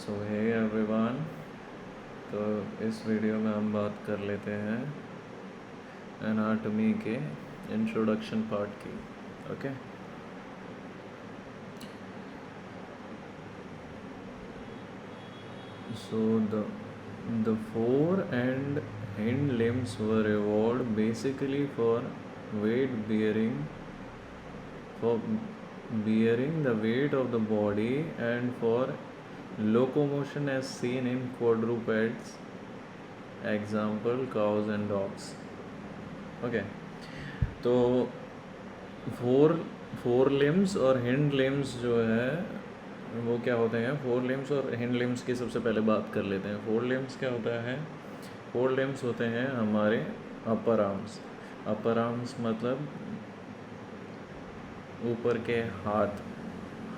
सो hey everyone. तो इस video में हम बात कर लेते हैं एनाटॉमी के इंट्रोडक्शन पार्ट की। Okay, so the four and hind limbs were evolved basically for weight bearing, for bearing the weight of the body and for locomotion as seen in quadrupeds, example cows and dogs. Okay, तो four four limbs और hind limbs जो है वो क्या होते हैं। Four limbs और hind limbs की सबसे पहले बात कर लेते हैं। फोर लिम्स क्या होता है? फोर लिम्स होते हैं हमारे अपर आर्म्स। अपर आर्म्स मतलब ऊपर के हाथ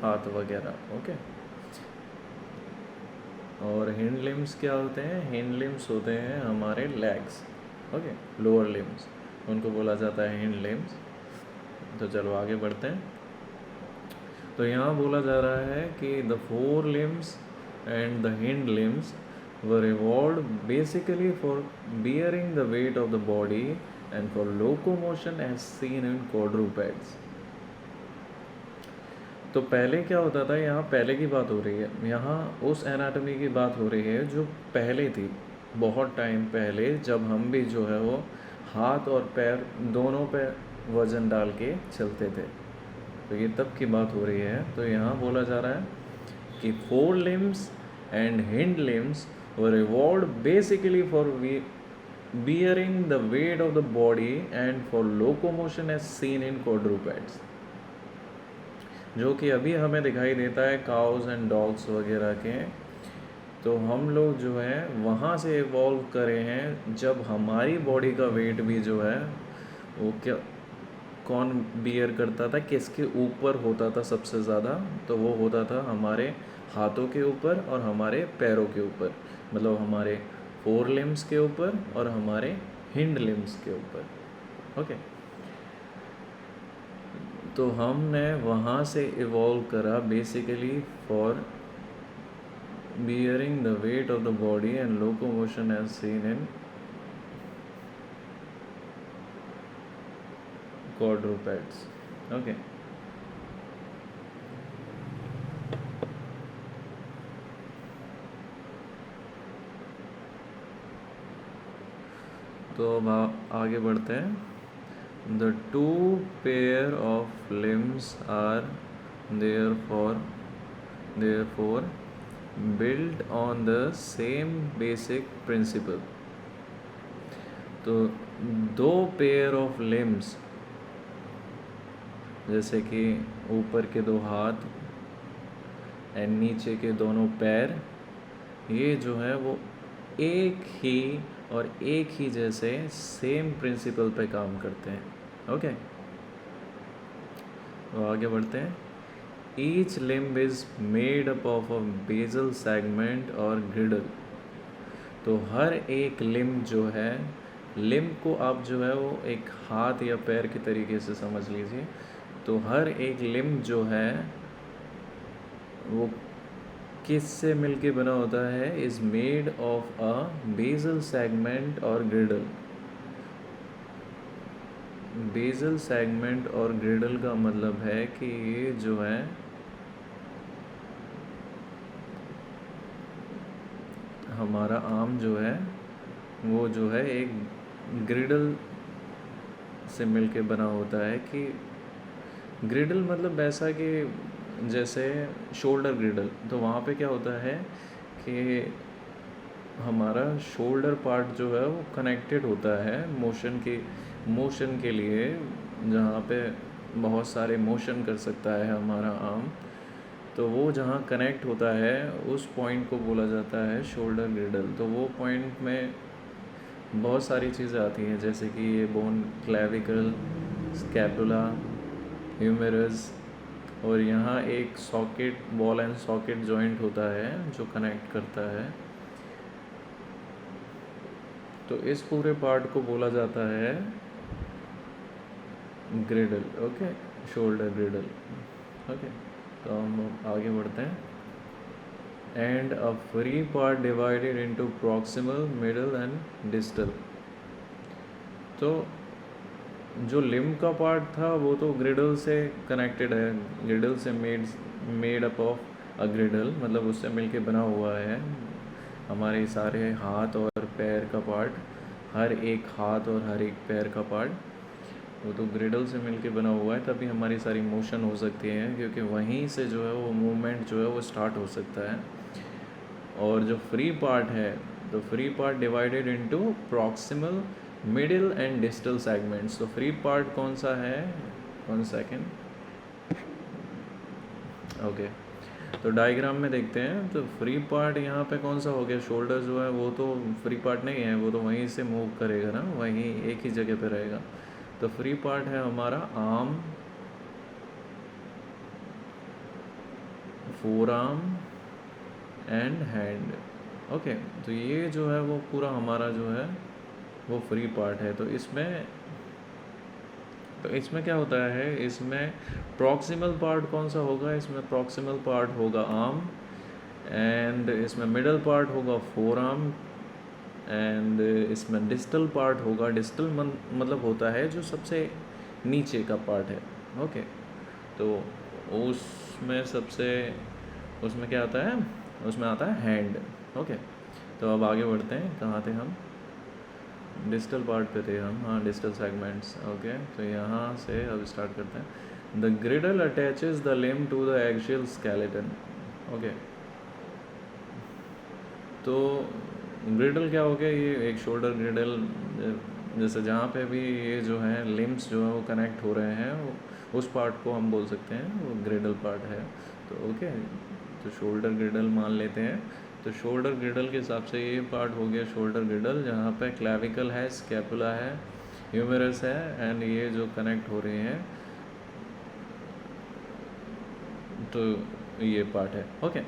हाथ वगैरह। ओके, और हिंड लिम्स क्या होते हैं? हिंड लिम्स होते हैं हमारे लेग्स। ओके, लोअर लिम्स, उनको बोला जाता है हिंड लिम्स। तो चलो आगे बढ़ते हैं। तो यहाँ बोला जा रहा है कि the four limbs and the hind limbs were evolved basically for bearing the weight of the body and for locomotion as seen in quadrupeds. तो पहले क्या होता था? यहाँ पहले की बात हो रही है, यहाँ उस एनाटॉमी की बात हो रही है जो पहले थी, बहुत टाइम पहले, जब हम भी जो है वो हाथ और पैर दोनों पे वज़न डाल के चलते थे। तो ये तब की बात हो रही है। तो यहाँ बोला जा रहा है कि four limbs and hind limbs were evolved basically for bearing the weight of the body and for locomotion as seen in quadrupeds, जो कि अभी हमें दिखाई देता है काउज एंड डॉग्स वगैरह के। तो हम लोग जो है वहाँ से इवॉल्व करे हैं जब हमारी बॉडी का वेट भी जो है वो क्या कौन बियर करता था, किसके ऊपर होता था सबसे ज़्यादा? तो वो होता था हमारे हाथों के ऊपर और हमारे पैरों के ऊपर, मतलब हमारे फोर लिम्स के ऊपर और हमारे हिंड लिम्स के ऊपर। ओके, तो हमने वहाँ से इवॉल्व करा basically for bearing the weight of the body and locomotion as seen in quadrupeds. Okay, तो अब आगे बढ़ते हैं। The two pair of limbs are therefore built on the same basic principle. तो दो पेयर ऑफ लिम्स, जैसे कि ऊपर के दो हाथ एंड नीचे के दोनों पैर, ये जो है वो एक ही और एक ही जैसे सेम प्रिंसिपल पे काम करते हैं। ओके, तो आगे बढ़ते हैं। Each limb is made up of a basal segment और ग्रिडल। तो हर एक लिम्ब जो है, लिम्ब को आप जो है वो एक हाथ या पैर के तरीके से समझ लीजिए। तो हर एक लिम्ब जो है वो किससे मिलके बना होता है? Is made of a basal segment और ग्रिडल। बेसल सेगमेंट और ग्रिडल का मतलब है कि ये जो है हमारा आर्म जो है वो जो है एक ग्रिडल से मिलके बना होता है। कि ग्रिडल मतलब ऐसा कि जैसे शोल्डर ग्रिडल, तो वहाँ पे क्या होता है कि हमारा शोल्डर पार्ट जो है वो कनेक्टेड होता है मोशन के लिए, जहाँ पे बहुत सारे मोशन कर सकता है हमारा आर्म। तो वो जहाँ कनेक्ट होता है उस पॉइंट को बोला जाता है शोल्डर ग्रिडल। तो वो पॉइंट में बहुत सारी चीज़ें आती हैं, जैसे कि ये बोन, क्लेविकल, स्कैपुला, ह्यूमेरस, और यहाँ एक socket, ball and socket joint होता है जो कनेक्ट करता है। तो इस पूरे पार्ट को बोला जाता है ग्रिडल। Okay, shoulder ग्रिडल। ओके, तो हम आगे बढ़ते हैं। and a free part divided into proximal, middle and distal. तो जो लिम्ब का पार्ट था वो तो ग्रिडल से कनेक्टेड है, ग्रिडल से मेड अप ऑफ अ ग्रिडल, मतलब उससे मिलके बना हुआ है हमारे सारे हाथ और पैर का पार्ट, हर एक हाथ और हर एक पैर का पार्ट वो तो ग्रिडल से मिलके बना हुआ है, तभी हमारी सारी मोशन हो सकती है, क्योंकि वहीं से जो है वो मूवमेंट जो है वो स्टार्ट हो सकता है। और जो फ्री पार्ट है, तो free part divided into proximal, middle and distal segments. तो फ्री पार्ट कौन सा है, 1 सेकेंड, ओके। तो डायग्राम में देखते हैं, तो फ्री पार्ट यहाँ पे कौन सा हो गया, शोल्डर जो है वो तो फ्री पार्ट नहीं है, वो तो वहीं से मूव करेगा ना, वहीं एक ही जगह पे रहेगा। तो फ्री पार्ट है हमारा arm, four arm and hand, okay. तो ये जो है वो पूरा हमारा जो है वो फ्री पार्ट है। तो इसमें क्या होता है, इसमें प्रॉक्सिमल पार्ट कौन सा होगा, इसमें प्रॉक्सिमल पार्ट होगा आर्म, एंड इसमें मिडल पार्ट होगा फोर आर्म, एंड इसमें डिस्टल पार्ट होगा, डिस्टल मतलब होता है जो सबसे नीचे का पार्ट है, ओके। तो उसमें क्या आता है, उसमें आता है हैंड, ओके। तो अब आगे बढ़ते हैं, कहाँ थे हम, डिस्टल पार्ट पे थे हम, हाँ डिस्टल सेगमेंट्स, ओके। तो यहाँ से अब स्टार्ट करते हैं। The girdle attaches the limb to the axial skeleton, okay. तो ग्रिडल क्या हो गया, ये एक शोल्डर ग्रिडल, जैसे जहाँ पे भी ये जो है लिम्ब्स जो है वो कनेक्ट हो रहे हैं, उस पार्ट को हम बोल सकते हैं वो ग्रिडल पार्ट है। तो ओके, तो शोल्डर ग्रिडल मान लेते हैं। तो शोल्डर ग्रिडल के हिसाब से ये पार्ट हो गया शोल्डर ग्रिडल, जहाँ पे क्लैविकल है, स्कैपुला है, ह्यूमेरस है, एंड ये जो कनेक्ट हो रहे हैं, तो ये पार्ट है, ओके।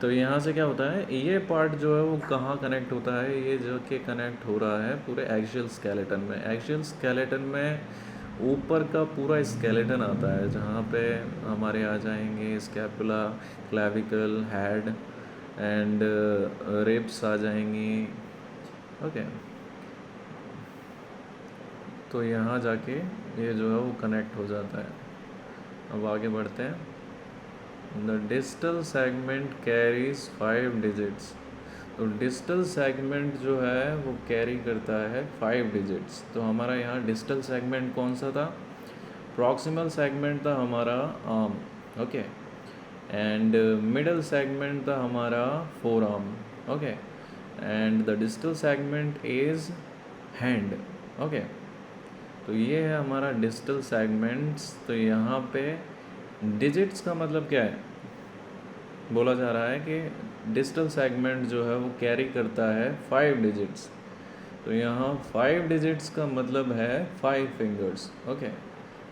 तो यहाँ से क्या होता है, ये पार्ट जो है वो कहाँ कनेक्ट होता है, ये जो कि कनेक्ट हो रहा है पूरे एक्सियल स्केलेटन में। एक्सियल स्केलेटन में ऊपर का पूरा स्केलेटन आता है, जहाँ पे हमारे आ जाएंगे scapula, clavicle, head and ribs आ जाएंगी, ओके। तो यहाँ जाके ये जो है वो कनेक्ट हो जाता है। अब आगे बढ़ते हैं। The distal segment carries 5 digits. तो डिस्टल सेगमेंट जो है वो कैरी करता है 5 डिजिट्स। तो हमारा यहाँ डिस्टल सेगमेंट कौन सा था, प्रॉक्सिमल सेगमेंट था हमारा arm, okay, and middle segment था हमारा four arm, okay, and the distal segment is hand, okay. तो ये है हमारा डिस्टल सेगमेंट्स। तो यहाँ पे डिजिट्स का मतलब क्या है, बोला जा रहा है कि डिस्टल सेगमेंट जो है वो कैरी करता है 5 डिजिट्स। तो यहाँ 5 डिजिट्स का मतलब है 5 फिंगर्स, ओके।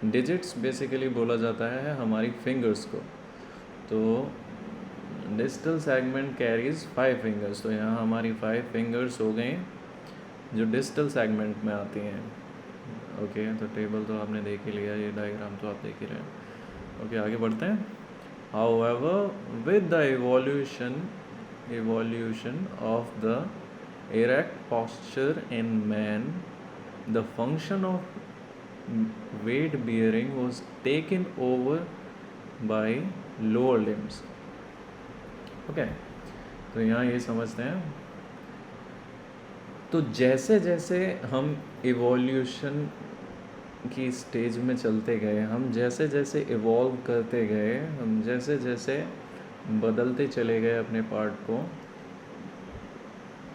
डिजिट्स बेसिकली बोला जाता है हमारी फिंगर्स को। तो डिस्टल सेगमेंट कैरीज 5 फिंगर्स। तो यहाँ हमारी 5 फिंगर्स हो गई जो डिस्टल सेगमेंट में आती हैं, ओके। तो टेबल तो आपने देख ही लिया, ये डायग्राम तो आप देख ही रहे हैं, ओके। आगे बढ़ते हैं। However, with the evolution of the erect posture in man, the function of weight bearing was taken over by lower limbs, okay। तो यहाँ ये समझते हैं, तो जैसे जैसे हम इवोल्यूशन की स्टेज में चलते गए, हम जैसे जैसे इवॉल्व करते गए, हम जैसे जैसे बदलते चले गए अपने पार्ट को,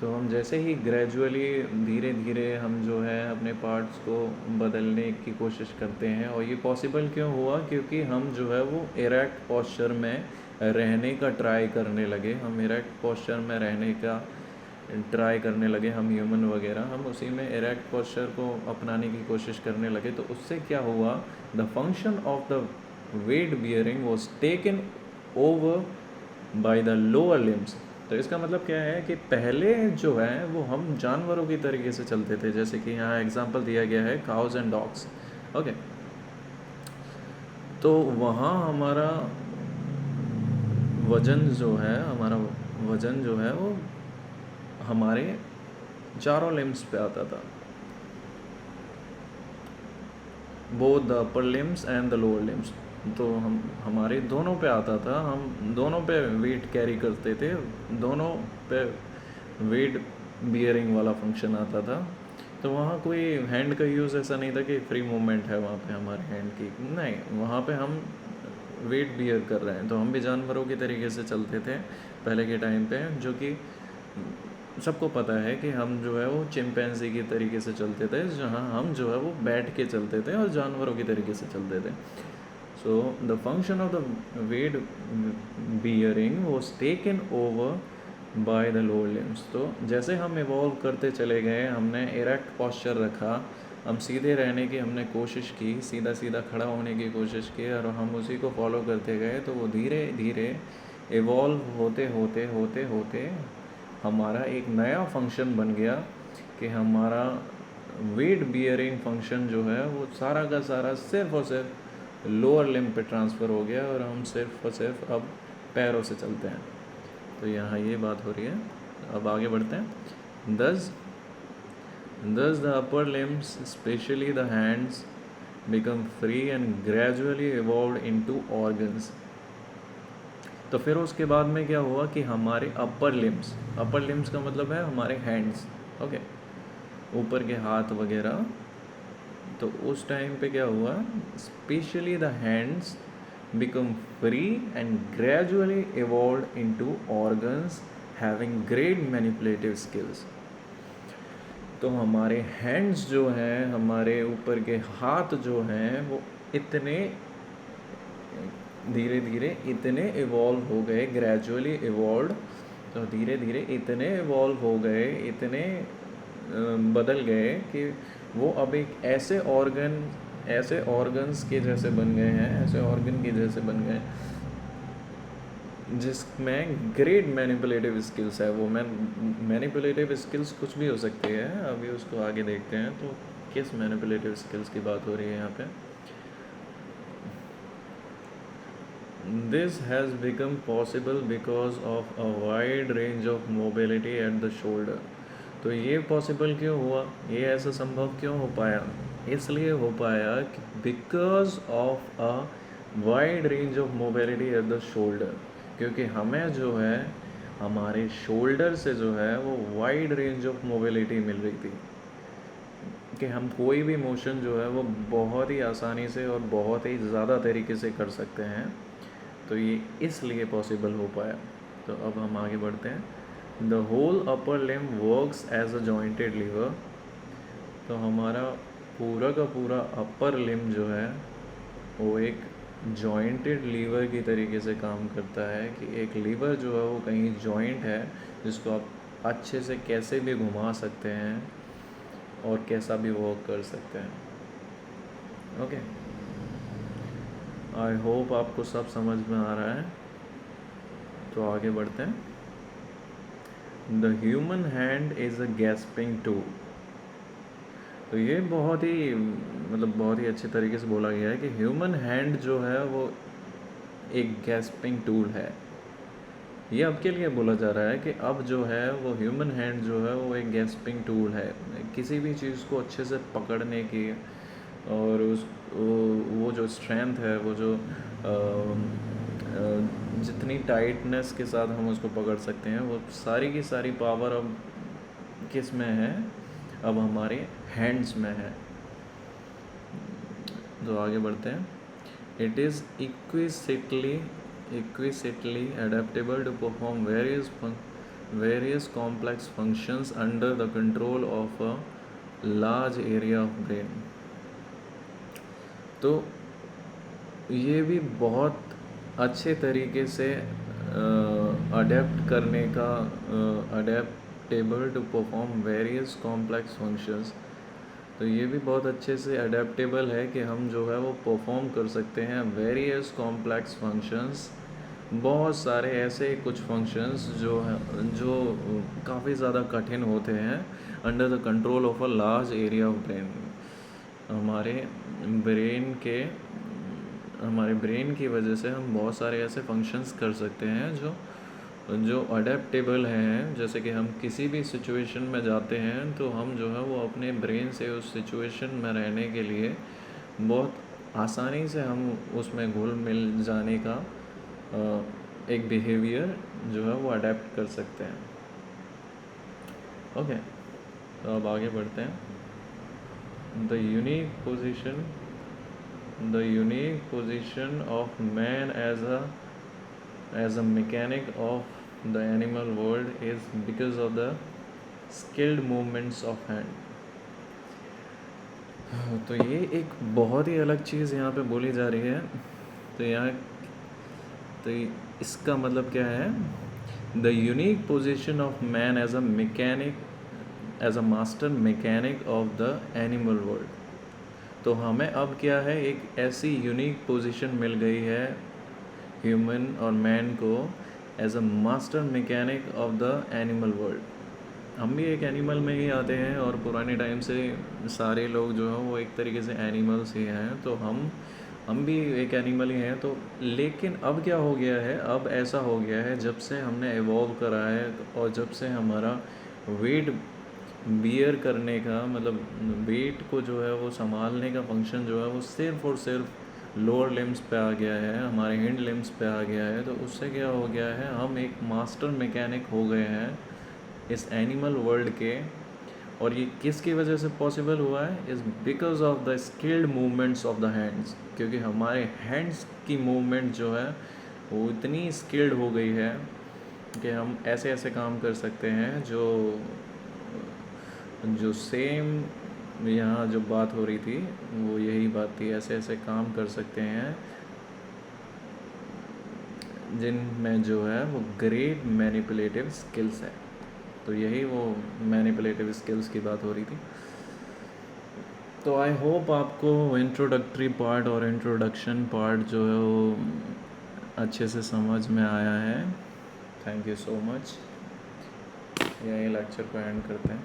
तो हम जैसे ही ग्रेजुअली धीरे धीरे हम जो है अपने पार्ट्स को बदलने की कोशिश करते हैं। और ये पॉसिबल क्यों हुआ, क्योंकि हम जो है वो इरेक्ट पोस्चर में रहने का ट्राई करने लगे, हम इरेक्ट पोस्चर में रहने का ट्राई करने लगे, हम ह्यूमन वगैरह, हम उसी में इरेक्ट पोस्चर को अपनाने की कोशिश करने लगे। तो उससे क्या हुआ, the function of the weight bearing was taken over by the lower limbs. तो इसका मतलब क्या है कि पहले जो है वो हम जानवरों की तरीके से चलते थे, जैसे कि यहाँ एग्जांपल दिया गया है काउज एंड डॉग्स, ओके। तो वहाँ हमारा वजन जो है, हमारा वज़न जो है वो हमारे चारों लिम्स पे आता था, both the upper limbs and the lower limbs. तो हमारे दोनों पे आता था, हम दोनों पे वेट कैरी करते थे, दोनों पे वेट बियरिंग वाला फंक्शन आता था। तो वहाँ कोई हैंड का यूज़ ऐसा नहीं था कि फ्री मूवमेंट है वहाँ पे हमारे हैंड की, नहीं, वहाँ पे हम वेट बियर कर रहे हैं। तो हम भी जानवरों के तरीके से चलते थे पहले के टाइम पे, जो कि सबको पता है कि हम जो है वो चिंपैंजी की तरीके से चलते थे, जहाँ हम जो है वो बैठ के चलते थे और जानवरों की तरीके से चलते थे। So the function of the weight bearing was taken over by the lower limbs. तो जैसे हम इवॉल्व करते चले गए, हमने इरेक्ट पॉस्चर रखा, हम सीधे रहने की हमने कोशिश की, सीधा सीधा खड़ा होने की कोशिश की, और हम उसी को फॉलो करते गए। तो वो धीरे धीरे इवॉल्व होते होते होते होते हमारा एक नया फंक्शन बन गया कि हमारा वेट बियरिंग फंक्शन जो है वो सारा का सारा सिर्फ और सिर्फ लोअर लिम्ब पे ट्रांसफ़र हो गया, और हम सिर्फ और सिर्फ अब पैरों से चलते हैं। तो यहाँ ये बात हो रही है। अब आगे बढ़ते हैं। thus the upper limbs, especially the hands, become free and gradually evolved into organs। तो फिर उसके बाद में क्या हुआ कि हमारे अपर लिम्स का मतलब है हमारे हैंड्स, ओके, ऊपर के हाथ वगैरह। तो उस टाइम पे क्या हुआ, specially the hands become free and gradually evolved into organs having great manipulative skills। तो हमारे हैंड्स जो हैं, हमारे ऊपर के हाथ जो हैं, वो इतने धीरे धीरे इतने इवॉल्व हो गए, ग्रेजुअली इवॉल्व, तो धीरे धीरे इतने इवॉल्व हो गए, इतने बदल गए कि वो अब एक ऐसे ऑर्गन्स के जैसे बन गए हैं, ऐसे ऑर्गन के जैसे बन गए जिसमें ग्रेट मैनिपुलेटिव स्किल्स है। वो मैनिपुलेटिव स्किल्स कुछ भी हो सकती है, अभी उसको आगे देखते हैं। तो किस मैनिपुलेटिव स्किल्स की बात हो रही है यहाँ पे। This has become possible because of a wide range of mobility at the shoulder। तो ये पॉसिबल क्यों हुआ, ये ऐसा संभव क्यों हो पाया? इसलिए हो पाया कि because of a wide range of mobility at the shoulder, क्योंकि हमें जो है हमारे शोल्डर से जो है वो वाइड रेंज ऑफ मोबिलिटी मिल रही थी कि हम कोई भी मोशन जो है वो बहुत ही आसानी से और बहुत ही ज़्यादा तरीके से कर सकते हैं। तो ये इसलिए पॉसिबल हो पाया। तो अब हम आगे बढ़ते हैं। The whole upper limb works as a jointed lever. तो हमारा पूरा का पूरा अपर लिम्ब जो है वो एक जॉइंटेड लीवर की तरीके से काम करता है कि एक लीवर जो है वो कहीं जॉइंट है जिसको आप अच्छे से कैसे भी घुमा सकते हैं और कैसा भी वर्क कर सकते हैं। ओके, आई होप आपको सब समझ में आ रहा है। तो आगे बढ़ते हैं। The human hand is a gasping tool. तो ये बहुत ही अच्छे तरीके से बोला गया है कि ह्यूमन हैंड जो है वो एक गैस्पिंग टूल है। ये अब के लिए बोला जा रहा है कि अब जो है वो ह्यूमन हैंड जो है वो एक गैस्पिंग टूल है, किसी भी चीज़ को अच्छे से पकड़ने की, और वो जो स्ट्रेंथ है, वो जो जितनी टाइटनेस के साथ हम उसको पकड़ सकते हैं, वो सारी की सारी पावर अब किस में है, अब हमारे हैंड्स में है। तो आगे बढ़ते हैं। It is equisitely adaptable to perform various complex functions under the control of a large area of brain। तो ये भी बहुत अच्छे तरीके से adaptable to perform various complex functions. तो ये भी बहुत अच्छे से अडेप्टेबल है कि हम जो है वो परफॉर्म कर सकते हैं वेरियस कॉम्प्लेक्स फंक्शंस, बहुत सारे ऐसे कुछ फंक्शंस जो काफ़ी ज़्यादा कठिन होते हैं, under the control of a large area of brain. हमारे ब्रेन की वजह से हम बहुत सारे ऐसे फंक्शंस कर सकते हैं जो जो अडेप्टेबल हैं, जैसे कि हम किसी भी सिचुएशन में जाते हैं तो हम जो है वो अपने ब्रेन से उस सिचुएशन में रहने के लिए बहुत आसानी से हम उसमें घुल मिल जाने का एक बिहेवियर जो है वो अडेप्ट कर सकते हैं। ओके, तो अब आगे बढ़ते हैं। The unique position of man as a mechanic of the animal world is because of the skilled movements of hand। तो ये एक बहुत ही अलग चीज़ यहाँ पे बोली जा रही है। तो यहाँ तो इसका मतलब क्या है? The unique position of man as a mechanic, as a master mechanic of the animal world. तो हमें अब क्या है, एक ऐसी यूनिक पोजीशन मिल गई है ह्यूमन और मैन को as a master mechanic of the animal world. हम भी एक एनिमल में ही आते हैं और पुराने टाइम से सारे लोग जो हैं वो एक तरीके से एनिमल्स ही हैं, तो हम भी एक एनिमल ही हैं। तो लेकिन अब क्या हो गया है, अब ऐसा हो गया है जब से हमने इवॉल्व करा है और जब से हमारा वेट बियर करने का मतलब वेट को जो है वो संभालने का फंक्शन जो है वो सिर्फ़ और सिर्फ लोअर लिम्स पे आ गया है, हमारे हिंड लिम्स पे आ गया है। तो उससे क्या हो गया है, हम एक मास्टर मैकेनिक हो गए हैं इस एनिमल वर्ल्ड के। और ये किसकी वजह से पॉसिबल हुआ है? Is because of the skilled movements of the hands. क्योंकि हमारे हैंड्स की मूवमेंट जो है वो इतनी स्किल्ड हो गई है कि हम ऐसे ऐसे काम कर सकते हैं जो सेम यहाँ जो बात हो रही थी वो यही बात थी। ऐसे ऐसे काम कर सकते हैं जिनमें जो है वो ग्रेट मैनिपुलेटिव स्किल्स है। तो यही वो मैनिपुलेटिव स्किल्स की बात हो रही थी। तो आई होप आपको इंट्रोडक्टरी पार्ट और इंट्रोडक्शन पार्ट जो है वो अच्छे से समझ में आया है। Thank you so much. यही लेक्चर को एंड करते हैं।